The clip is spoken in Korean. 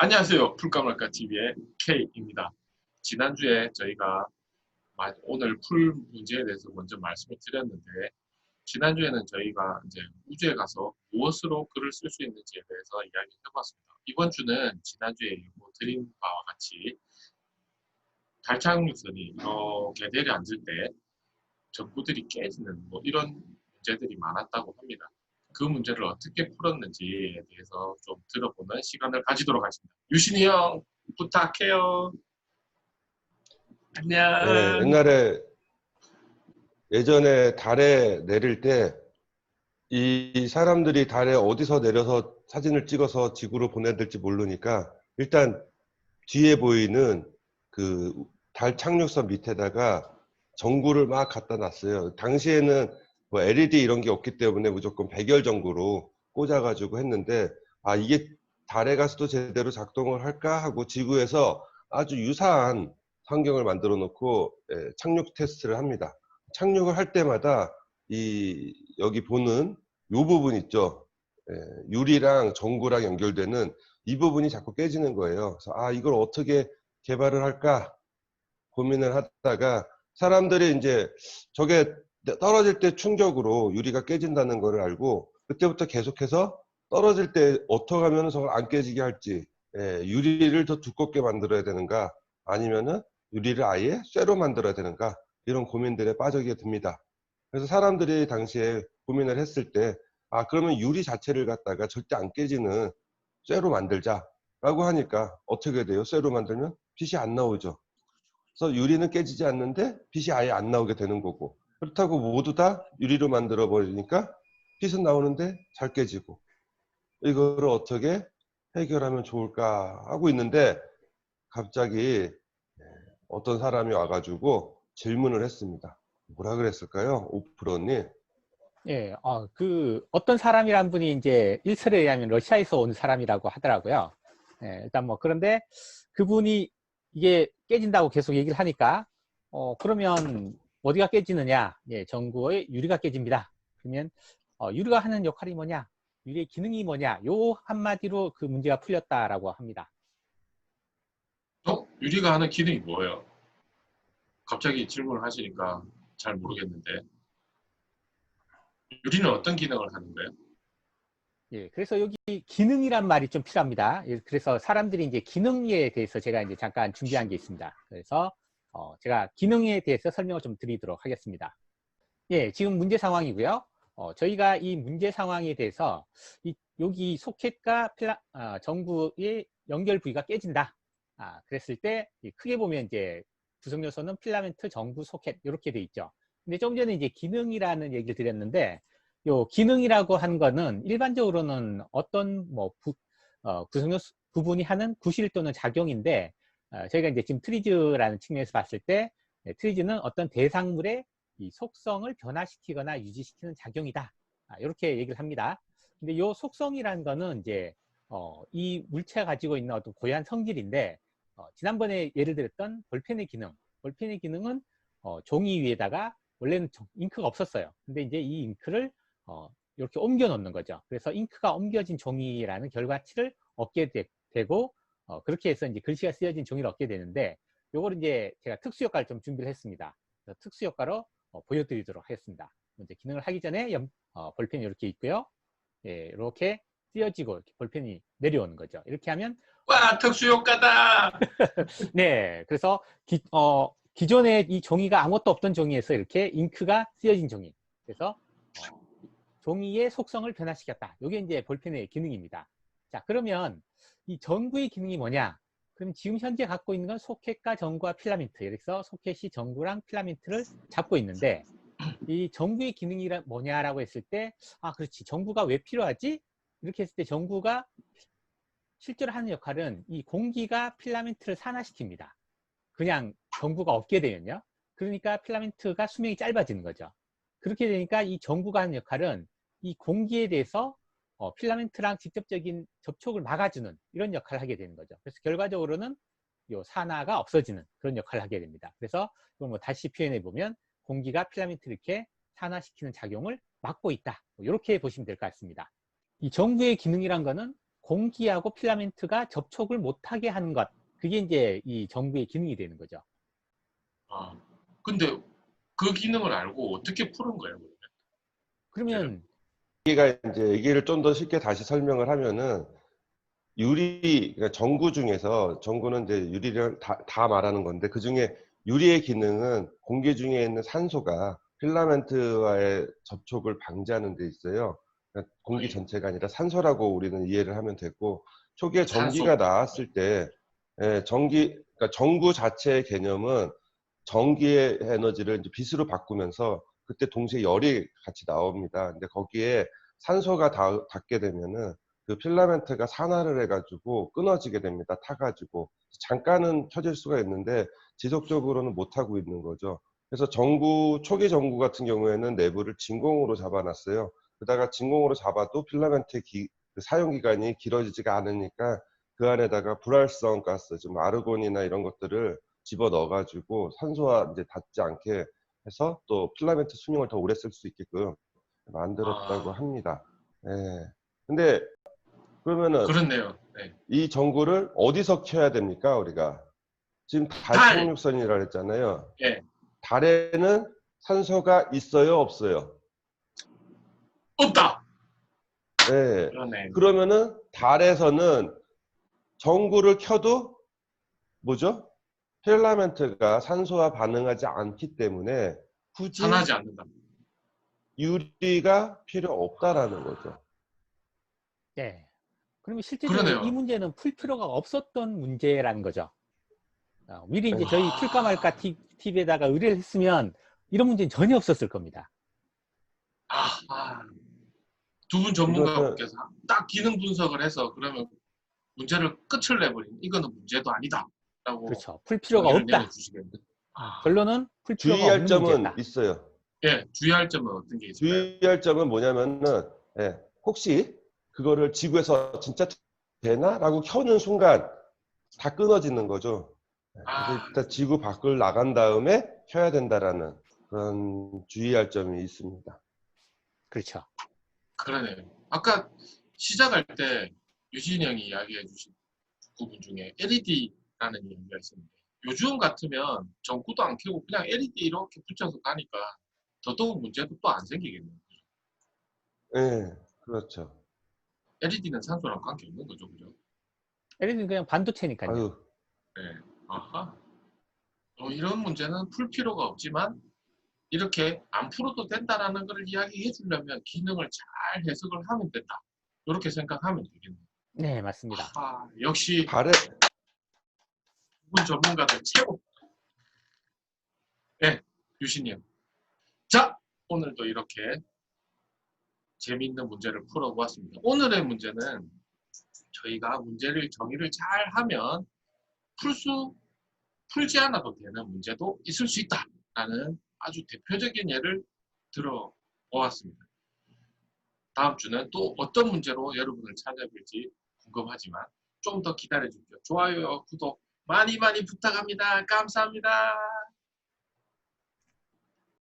안녕하세요. 풀까말까 TV의 K입니다. 지난주에 저희가 오늘 풀 문제에 대해서 먼저 말씀을 드렸는데, 지난주에는 저희가 이제 우주에 가서 무엇으로 글을 쓸 수 있는지에 대해서 이야기를 해봤습니다. 이번 주는 지난주에 드린 바와 같이 달 착륙선이 이렇게 내려앉을 때 전구들이 깨지는 이런 문제들이 많았다고 합니다. 그 문제를 어떻게 풀었는지에 대해서 좀 들어보는 시간을 가지도록 하겠습니다. 유신이 형, 부탁해요. 네, 안녕. 예전에 달에 내릴 때 이 사람들이 달에 어디서 내려서 사진을 찍어서 지구로 보내야 될지 모르니까 일단 뒤에 보이는 그 달 착륙선 밑에다가 전구를 막 갖다 놨어요. 당시에는 뭐 LED 이런 게 없기 때문에 무조건 백열 전구로 꽂아가지고 했는데, 아, 이게 달에 가서도 제대로 작동을 할까 하고 지구에서 아주 유사한 환경을 만들어 놓고 착륙 테스트를 합니다. 착륙을 할 때마다 이 여기 보는 요 부분 있죠. 유리랑 전구랑 연결되는 이 부분이 자꾸 깨지는 거예요. 그래서 아, 이걸 어떻게 개발을 할까 고민을 하다가 사람들이 이제 저게 떨어질 때 충격으로 유리가 깨진다는 걸 알고, 그때부터 계속해서 떨어질 때 어떻게 하면 저걸 안 깨지게 할지, 유리를 더 두껍게 만들어야 되는가 아니면은 유리를 아예 쇠로 만들어야 되는가, 이런 고민들에 빠지게 됩니다. 그래서 사람들이 당시에 고민을 했을 때, 아, 그러면 유리 자체를 갖다가 절대 안 깨지는 쇠로 만들자 라고 하니까 어떻게 돼요? 쇠로 만들면 빛이 안 나오죠. 그래서 유리는 깨지지 않는데 빛이 아예 안 나오게 되는 거고, 그렇다고 모두 다 유리로 만들어 버리니까 빛은 나오는데 잘 깨지고, 이거를 어떻게 해결하면 좋을까 하고 있는데 갑자기 어떤 사람이 와가지고 질문을 했습니다. 뭐라 그랬을까요? 오프로님. 예, 어떤 사람이란 분이 이제 일설에 의하면 러시아에서 온 사람이라고 하더라고요. 예, 일단 그런데 그분이 이게 깨진다고 계속 얘기를 하니까, 그러면 어디가 깨지느냐? 예, 전구의 유리가 깨집니다. 그러면, 유리가 하는 역할이 뭐냐? 유리의 기능이 뭐냐? 요 한마디로 그 문제가 풀렸다라고 합니다. 유리가 하는 기능이 뭐예요? 갑자기 질문을 하시니까 잘 모르겠는데. 유리는 어떤 기능을 하는 거예요? 예, 그래서 여기 기능이란 말이 좀 필요합니다. 예, 그래서 사람들이 이제 기능에 대해서 제가 이제 잠깐 준비한 게 있습니다. 그래서 제가 기능에 대해서 설명을 좀 드리도록 하겠습니다. 예, 지금 문제 상황이고요. 저희가 이 문제 상황에 대해서 여기 소켓과 전구의 연결 부위가 깨진다. 그랬을 때 크게 보면 이제 구성 요소는 필라멘트, 전구, 소켓 이렇게 돼 있죠. 근데 좀 전에 이제 기능이라는 얘기를 드렸는데, 요 기능이라고 한 거는 일반적으로는 어떤 구성 요소 부분이 하는 구실 또는 작용인데, 저희가 이제 지금 트리즈라는 측면에서 봤을 때, 트리즈는 어떤 대상물의 이 속성을 변화시키거나 유지시키는 작용이다. 이렇게 얘기를 합니다. 근데 이 속성이라는 거는 이제 이 물체가 가지고 있는 어떤 고유한 성질인데, 지난번에 예를 들었던 볼펜의 기능은 종이 위에다가 원래는 잉크가 없었어요. 근데 이제 이 잉크를 이렇게 옮겨 놓는 거죠. 그래서 잉크가 옮겨진 종이라는 결과치를 얻게 되고, 그렇게 해서 이제 글씨가 쓰여진 종이를 얻게 되는데, 요걸 이제 제가 특수 효과를 좀 준비를 했습니다. 특수 효과로 보여드리도록 하겠습니다. 먼저 기능을 하기 전에 볼펜이 이렇게 있고요. 예, 이렇게 띄어지고 이렇게 볼펜이 내려오는 거죠. 이렇게 하면 와, 특수 효과다. 네, 그래서 기존에 이 종이가 아무것도 없던 종이에서 이렇게 잉크가 쓰여진 종이. 그래서 종이의 속성을 변화시켰다. 이게 이제 볼펜의 기능입니다. 자, 그러면 이 전구의 기능이 뭐냐? 그럼 지금 현재 갖고 있는 건 소켓과 전구와 필라멘트. 그래서 소켓이 전구랑 필라멘트를 잡고 있는데, 이 전구의 기능이 뭐냐라고 했을 때, 그렇지, 전구가 왜 필요하지? 이렇게 했을 때 전구가 실제로 하는 역할은 이 공기가 필라멘트를 산화시킵니다. 그냥 전구가 없게 되면요. 그러니까 필라멘트가 수명이 짧아지는 거죠. 그렇게 되니까 이 전구가 하는 역할은 이 공기에 대해서 필라멘트랑 직접적인 접촉을 막아주는 이런 역할을 하게 되는 거죠. 그래서 결과적으로는 요 산화가 없어지는 그런 역할을 하게 됩니다. 그래서 이걸 다시 표현해 보면 공기가 필라멘트를 이렇게 산화시키는 작용을 막고 있다. 이렇게 보시면 될 것 같습니다. 이 전구의 기능이란 거는 공기하고 필라멘트가 접촉을 못하게 하는 것. 그게 이제 이 전구의 기능이 되는 거죠. 아, 근데 그 기능을 알고 어떻게 푸는 거예요? 그러면 여기가 이제 얘기를 좀 더 쉽게 다시 설명을 하면은 유리, 그러니까 전구 중에서 전구는 이제 유리를 다 말하는 건데 그 중에 유리의 기능은 공기 중에 있는 산소가 필라멘트와의 접촉을 방지하는 데 있어요. 그러니까 공기 전체가 아니라 산소라고 우리는 이해를 하면 되고 초기에 산소. 전기가 나왔을 때 그러니까 전구 자체의 개념은 전기의 에너지를 이제 빛으로 바꾸면서 그때 동시에 열이 같이 나옵니다. 근데 거기에 산소가 닿게 되면은 그 필라멘트가 산화를 해가지고 끊어지게 됩니다. 타가지고 잠깐은 켜질 수가 있는데 지속적으로는 못 하고 있는 거죠. 그래서 초기 전구 같은 경우에는 내부를 진공으로 잡아놨어요. 그러다가 진공으로 잡아도 필라멘트의 그 사용 기간이 길어지지가 않으니까 그 안에다가 불활성 가스, 좀 아르곤이나 이런 것들을 집어 넣어가지고 산소와 이제 닿지 않게 해서 또 필라멘트 수명을 더 오래 쓸 수 있게끔 만들었다고 합니다. 예. 근데 그러면은 그렇네요. 네. 이 전구를 어디서 켜야 됩니까, 우리가? 지금 달 달! 착륙선이라 했잖아요. 예. 달에는 산소가 있어요, 없어요? 없다! 예. 그러네. 그러면은 달에서는 전구를 켜도 뭐죠? 필라멘트가 산소와 반응하지 않기 때문에 굳이 산하지 않는다. 유리가 필요 없다라는 거죠. 네. 그러면 실제적으로 이 그러네요. 문제는 풀 필요가 없었던 문제라는 거죠. 미리 이제 네. 저희 풀까 말까 팁에다가 의뢰를 했으면 이런 문제는 전혀 없었을 겁니다. 두 분 이거는 전문가분께서 딱 기능 분석을 해서 그러면 문제를 끝을 내버린 이거는 문제도 아니다. 라고 그렇죠. 풀 필요가 정의를 없다. 내려주시겠네요. 결론은 풀 필요가 주의할 없는 점은 문제다. 있어요. 예, 주의할 점은 어떤 게 있을까요? 주의할 점은 뭐냐면은 혹시 그거를 지구에서 진짜 되나? 라고 켜는 순간 다 끊어지는 거죠. 그래서 일단 지구 밖을 나간 다음에 켜야 된다라는 그런 주의할 점이 있습니다. 그렇죠. 그러네요. 아까 시작할 때 유진이 형이 이야기해 주신 부분 중에 LED라는 얘기가 있었는데 요즘 같으면 전구도 안 켜고 그냥 LED 이렇게 붙여서 가니까 더더욱 문제도 또 안 생기겠네요. 예, 그렇죠. LED는 산소랑 관계없는 거죠, 그죠? LED는 그냥 반도체니까요. 아유, 네. 아하. 이런 문제는 풀 필요가 없지만 이렇게 안 풀어도 된다라는 걸 이야기해 주려면 기능을 잘 해석을 하면 된다. 이렇게 생각하면 되겠네요. 네, 맞습니다. 역시 발에 부분 전문가들 최고. 네, 유신님. 자, 오늘도 이렇게 재미있는 문제를 풀어보았습니다. 오늘의 문제는 저희가 문제를 정의를 잘 하면 풀지 않아도 되는 문제도 있을 수 있다라는 아주 대표적인 예를 들어보았습니다. 다음 주는 또 어떤 문제로 여러분을 찾아뵐지 궁금하지만 좀 더 기다려 주십시오. 좋아요, 구독 많이 부탁합니다. 감사합니다.